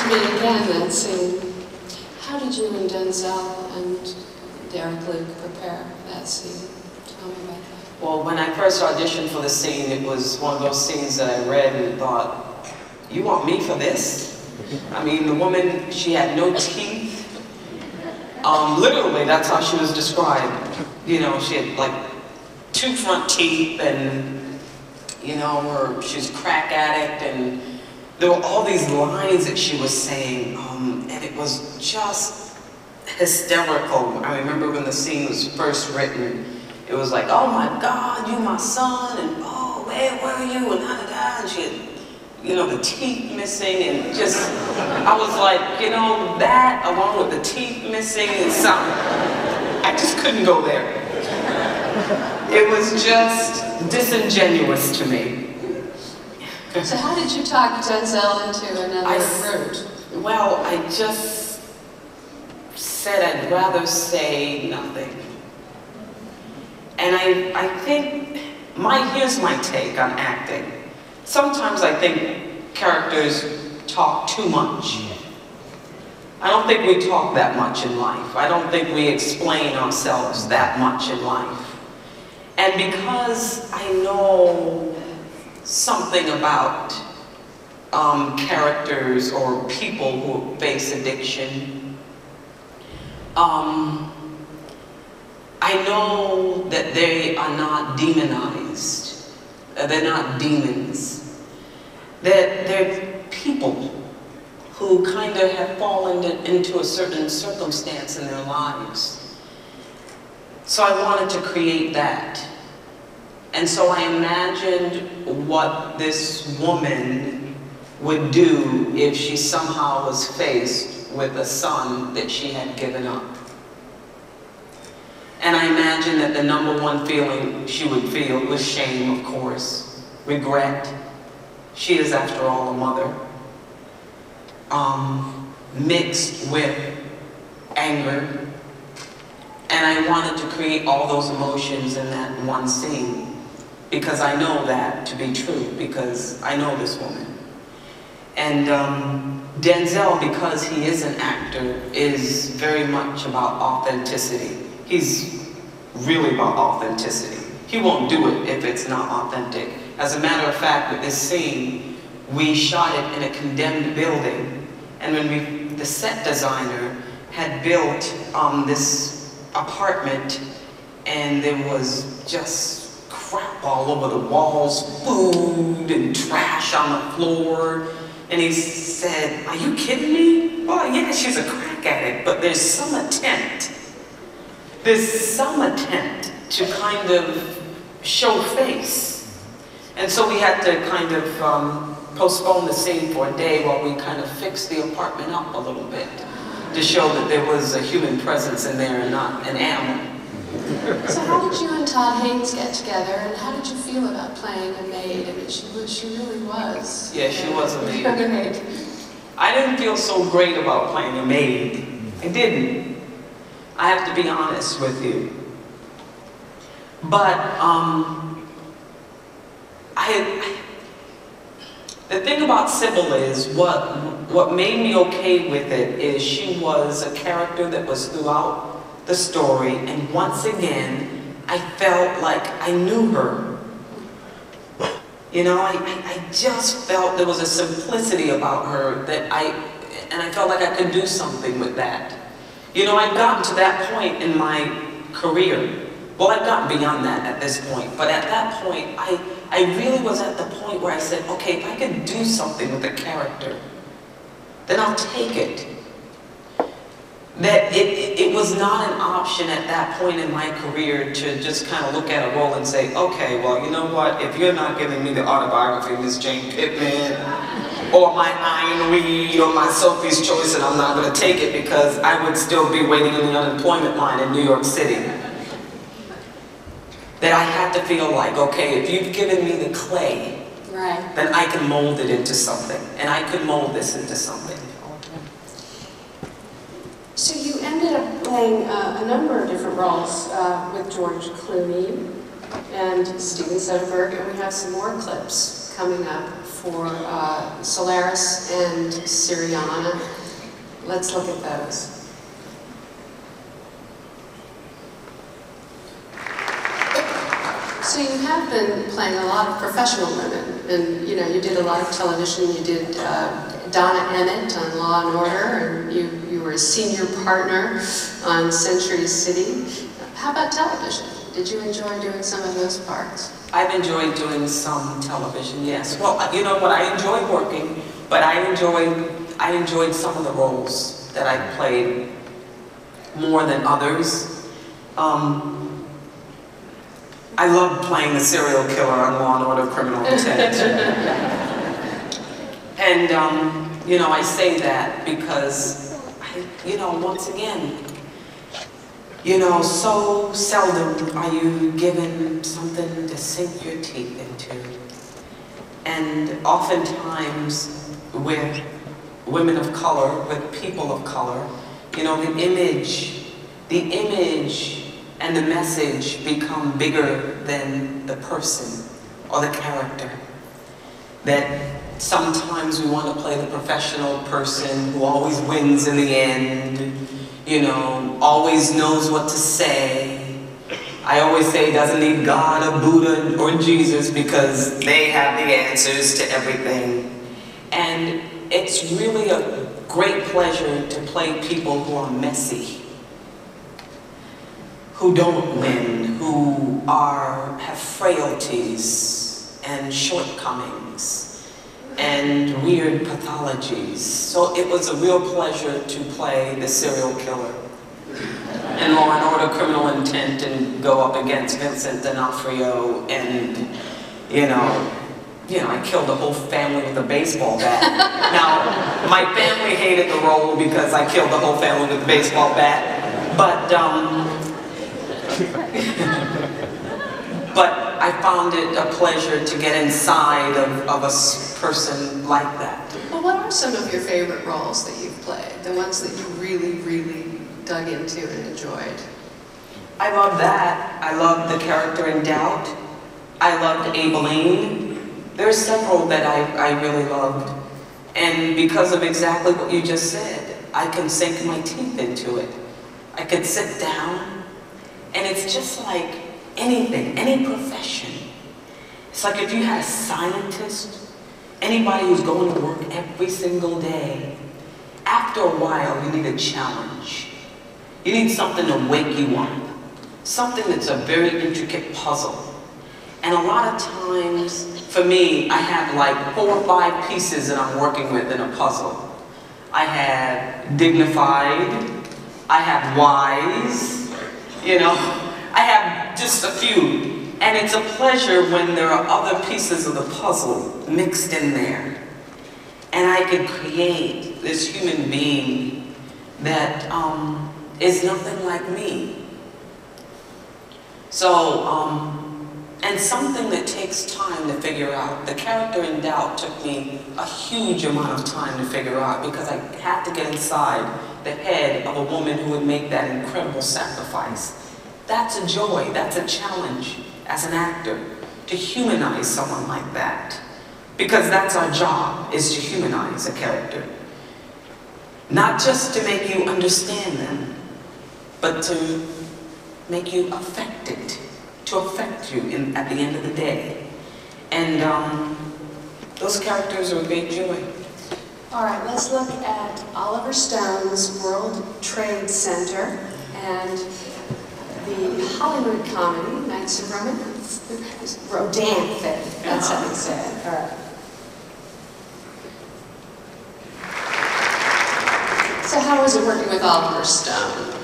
to me again, that scene. How did you and Denzel and Derek Luke prepare that scene? Tell me about that. Well, when I first auditioned for the scene, it was one of those scenes that I read and thought, you want me for this? I mean, the woman, she had no teeth. Literally, that's how she was described. You know, she had like 2 front teeth and, you know, she's a crack addict, and there were all these lines that she was saying, and it was just hysterical. I remember when the scene was first written, it was like, oh my God, you my son, and oh, where were you, and da-da-da, and she had, you know, the teeth missing, and just, I was like, you know, that along with the teeth missing and something, I just couldn't go there. It was just disingenuous to me. So how did you talk Denzel into another route? Well, I just said I'd rather say nothing. And I think, here's my take on acting. Sometimes I think characters talk too much. I don't think we talk that much in life. I don't think we explain ourselves that much in life. And because I know something about characters or people who face addiction, I know that they are not demonized. They're not demons. They're people who kind of have fallen into a certain circumstance in their lives. So I wanted to create that. And so I imagined what this woman would do if she somehow was faced with a son that she had given up. And I imagined that the #1 feeling she would feel was shame, of course, regret. She is, after all, a mother. Mixed with anger. And I wanted to create all those emotions in that one scene, because I know that to be true, because I know this woman. And Denzel, because he is an actor, is very much about authenticity. He's really about authenticity. He won't do it if it's not authentic. As a matter of fact, with this scene, we shot it in a condemned building, and when the set designer had built this apartment, and there was just crap all over the walls, food and trash on the floor. And he said, are you kidding me? Oh yeah, she's a crack addict, but there's some attempt. There's some attempt to kind of show face. And so we had to kind of postpone the scene for a day while we kind of fixed the apartment up a little bit to show that there was a human presence in there and not an animal. So how did you and Todd Haynes get together, and how did you feel about playing a maid? I mean, she really was. Yeah, she was a maid. I didn't feel so great about playing a maid. I didn't. I have to be honest with you. But the thing about Sybil is, what made me okay with it is she was a character that was throughout the story, and once again, I felt like I knew her. You know, I just felt there was a simplicity about her that and I felt like I could do something with that. You know, I'd gotten to that point in my career. Well, I'd gotten beyond that at this point, but at that point, I really was at the point where I said, okay, if I could do something with a character, then I'll take it. That it was not an option at that point in my career to just kind of look at a role and say, okay, well, you know what, if you're not giving me the autobiography of Miss Jane Pittman, or my Iron Reed, or my Sophie's Choice, and I'm not going to take it because I would still be waiting in the unemployment line in New York City. That I had to feel like, okay, if you've given me the clay, right, then I can mold it into something, and I could mold this into something. So you ended up playing a number of different roles with George Clooney and Steven Soderbergh, and we have some more clips coming up for Solaris and Syriana. Let's look at those. So you have been playing a lot of professional women, and you know, you did a lot of television. You did Donna Emmett on Law and Order, and you were a senior partner on Century City. How about television? Did you enjoy doing some of those parts? I've enjoyed doing some television, yes. Well, you know what, I enjoy working, but I enjoyed some of the roles that I played more than others. I loved playing the serial killer on Law and Order Criminal Intent. And, you know, I say that because, you know, once again, you know, so seldom are you given something to sink your teeth into. And oftentimes with women of color, with people of color, you know, the image and the message become bigger than the person or the character. That sometimes we want to play the professional person who always wins in the end, you know, always knows what to say. I always say doesn't need God or Buddha or Jesus because they have the answers to everything. And it's really a great pleasure to play people who are messy, who don't win, who have frailties and shortcomings and weird pathologies. So it was a real pleasure to play the serial killer in Law and Order Criminal Intent and go up against Vincent D'Onofrio, and you know, I killed the whole family with a baseball bat. Now, my family hated the role because I killed the whole family with a baseball bat, but but I found it a pleasure to get inside of a person like that. Well, what are some of your favorite roles that you've played? The ones that you really, really dug into and enjoyed? I love that. I love The Character in Doubt. I loved Aibileen. There's several that I really loved. And because of exactly what you just said, I can sink my teeth into it. I could sit down, and it's just like anything, any profession. It's like if you had a scientist, anybody who's going to work every single day, after a while you need a challenge. You need something to wake you up. Something that's a very intricate puzzle. And a lot of times, for me, I have like 4 or 5 pieces that I'm working with in a puzzle. I have dignified, I have wise, you know, I have just a few. And it's a pleasure when there are other pieces of the puzzle mixed in there. And I could create this human being that is nothing like me. So, and something that takes time to figure out. The Character in Doubt took me a huge amount of time to figure out because I had to get inside the head of a woman who would make that incredible sacrifice. That's a joy, that's a challenge as an actor, to humanize someone like that. Because that's our job, is to humanize a character. Not just to make you understand them, but to make you affected, to affect you at the end of the day. And those characters are a great joy. All right, let's look at Oliver Stone's World Trade Center and the Hollywood comedy, Knights of Rodanthe. That's how you say it. All right. So how was it working with Oliver Stone?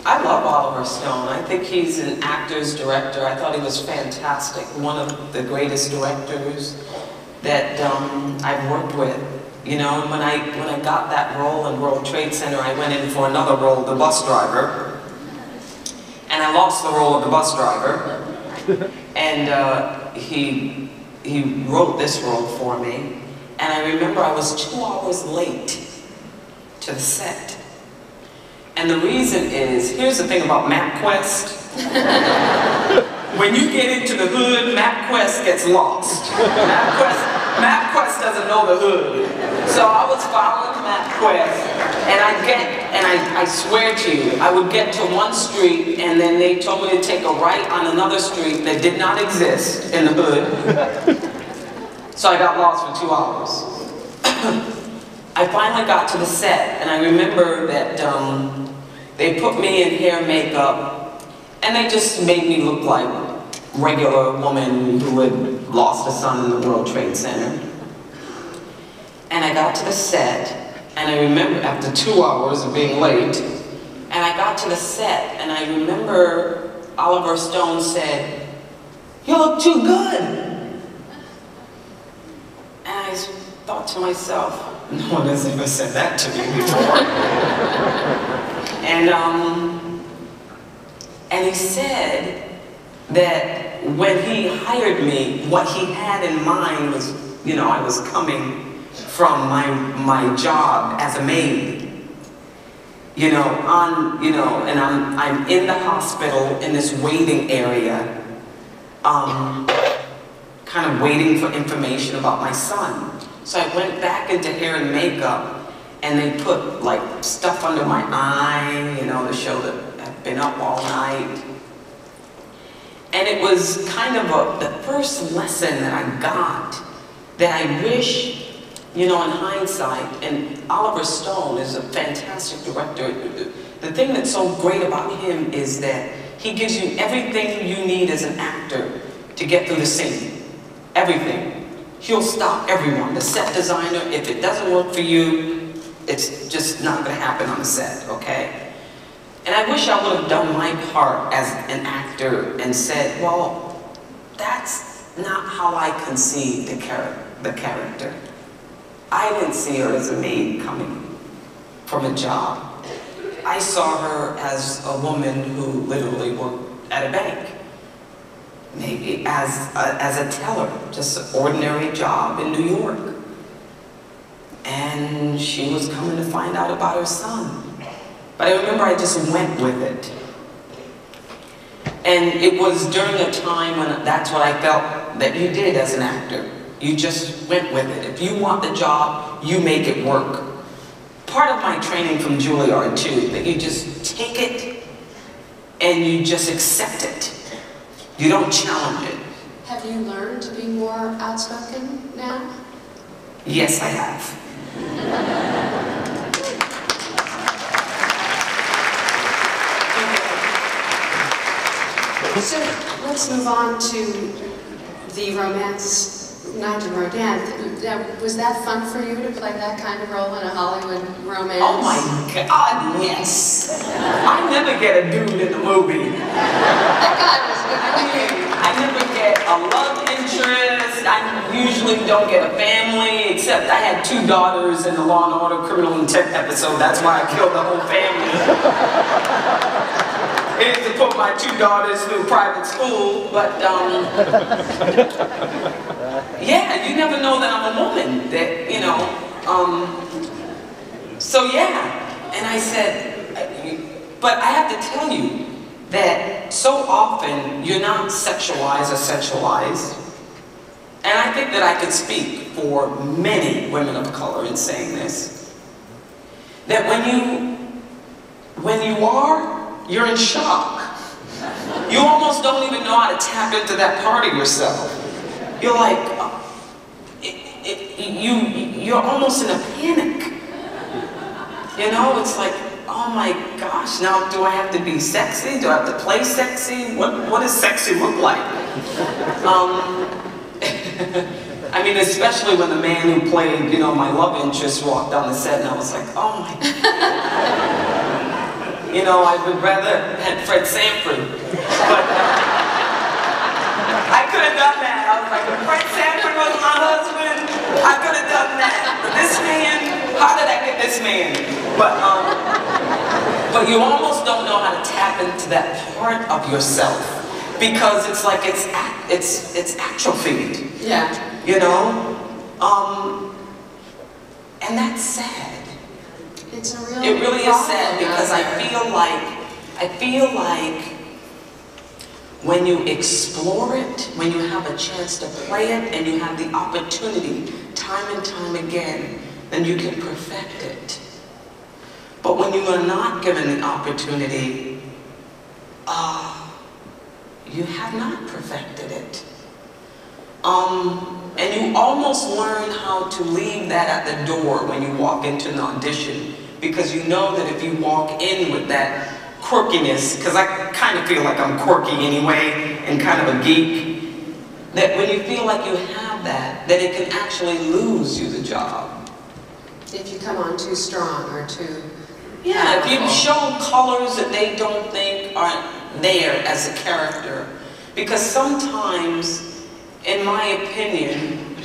I love Oliver Stone. I think he's an actor's director. I thought he was fantastic. One of the greatest directors that I've worked with. You know, when I got that role in World Trade Center, I went in for another role, the bus driver. And I lost the role of the bus driver. And he wrote this role for me. And I remember I was 2 hours late to the set. And the reason is, here's the thing about MapQuest. When you get into the hood, MapQuest gets lost. MapQuest, MapQuest doesn't know the hood. So I was following MapQuest, and I swear to you, I would get to one street, and then they told me to take a right on another street that did not exist in the hood. So I got lost for 2 hours. I finally got to the set, and I remember that they put me in hair and makeup, and they just made me look like a regular woman who had lost a son in the World Trade Center. And I got to the set, and I remember after 2 hours of being late, and I got to the set, and I remember Oliver Stone said, "You look too good." And I thought to myself, no one has ever said that to me before. And he said that when he hired me, what he had in mind was, you know, I was coming from my job as a maid. You know, and I'm in the hospital in this waiting area, kind of waiting for information about my son. So I went back into hair and makeup, and they put like stuff under my eye, you know, to show that I've been up all night. And it was kind of the first lesson that I got that I wish, you know, in hindsight, and Oliver Stone is a fantastic director. The thing that's so great about him is that he gives you everything you need as an actor to get through the scene. Everything. He'll stop everyone. The set designer, if it doesn't work for you, it's just not going to happen on the set, okay? And I wish I would have done my part as an actor and said, well, that's not how I conceived the character. I didn't see her as a maid coming from a job. I saw her as a woman who literally worked at a bank. Maybe as a teller, just an ordinary job in New York. And she was coming to find out about her son. But I remember I just went with it. And it was during a time when that's what I felt that you did as an actor. You just went with it. If you want the job, you make it work. Part of my training from Juilliard too, that you just take it and you just accept it. You don't challenge it. Have you learned to be more outspoken now? Yes, I have. So let's move on to the romance, Night in Rodin. Was that fun for you to play that kind of role in a Hollywood romance? Oh my God, yes. I never get a dude in the movie. That guy was good. I never get a love interest. I usually don't get a family, except I had 2 daughters in the Law and Order Criminal Intent episode. That's why I killed the whole family. It is to put my 2 daughters through private school, but yeah, you never know that I'm a woman. That, you know, so yeah. And I said, but I have to tell you that so often you're not sexualized or sensualized. And I think that I could speak for many women of color in saying this. That when you are, you're in shock. You almost don't even know how to tap into that part of yourself. You're like, you're almost in a panic. You know, it's like, oh my gosh, now do I have to be sexy? Do I have to play sexy? What does sexy look like? I mean, especially when the man who played, you know, my love interest walked down the set, and I was like, oh my God. You know, I would rather had Fred Sanford, but I could have done that. I was like, if Fred Sanford was my husband, I could have done that. But this man, how did I get this man? But you almost don't know how to tap into that part of yourself, because it's like it's atrophied. Yeah. You know? And that's sad. It's a real It really is sad, problem because out I feel like when you explore it, when you have a chance to play it, and you have the opportunity time and time again, then you can perfect it. But when you are not given the opportunity, you have not perfected it. And you almost learn how to leave that at the door when you walk into an audition, because you know that if you walk in with that quirkiness, because I kind of feel like I'm quirky anyway, and kind of a geek, that when you feel like you have that, then it can actually lose you the job. If you come on too strong or too... Yeah, if you show colors that they don't think aren't there as a character. Because sometimes, in my opinion,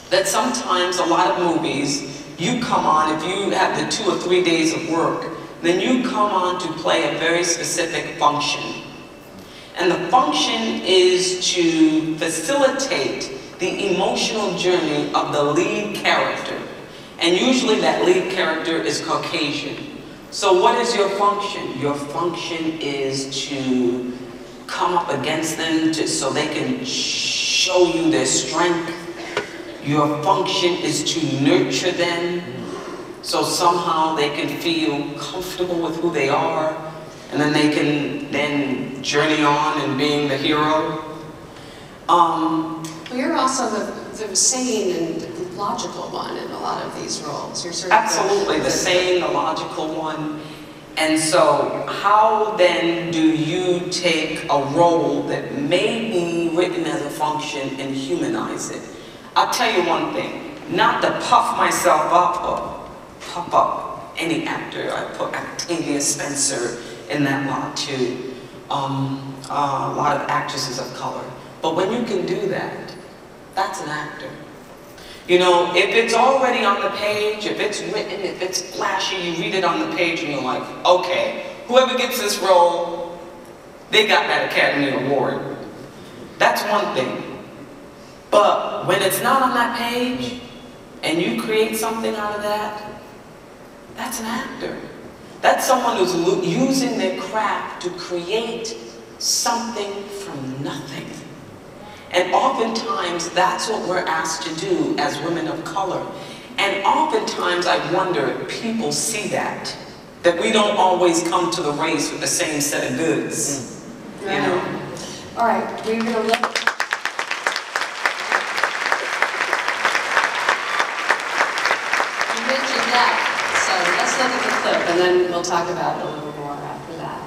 that sometimes a lot of movies, you come on, if you have the 2 or 3 days of work, then you come on to play a very specific function. And the function is to facilitate the emotional journey of the lead character. And usually that lead character is Caucasian. So what is your function? Your function is to come up against them so they can show you their strength. Your function is to nurture them so somehow they can feel comfortable with who they are, and then they can then journey on in being the hero. Well, you're also the sane and logical one in a lot of these roles. You're sort of absolutely the sane, the logical one. And so how then do you take a role that may be written as a function and humanize it? I'll tell you one thing, not to puff myself up or puff up any actor. I put Octavia Spencer in that lot too. A lot of actresses of color. But when you can do that, that's an actor. You know, if it's already on the page, if it's written, if it's flashy, you read it on the page and you're like, okay, whoever gets this role, they got that Academy Award. That's one thing. But when it's not on that page, and you create something out of that, that's an actor. That's someone who's using their craft to create something from nothing. And oftentimes, that's what we're asked to do as women of color. And oftentimes, I wonder if people see that we don't always come to the race with the same set of goods. Right. You know? All right, we're going to let... You mentioned that, so let's look at the clip, and then we'll talk about it a little more after that.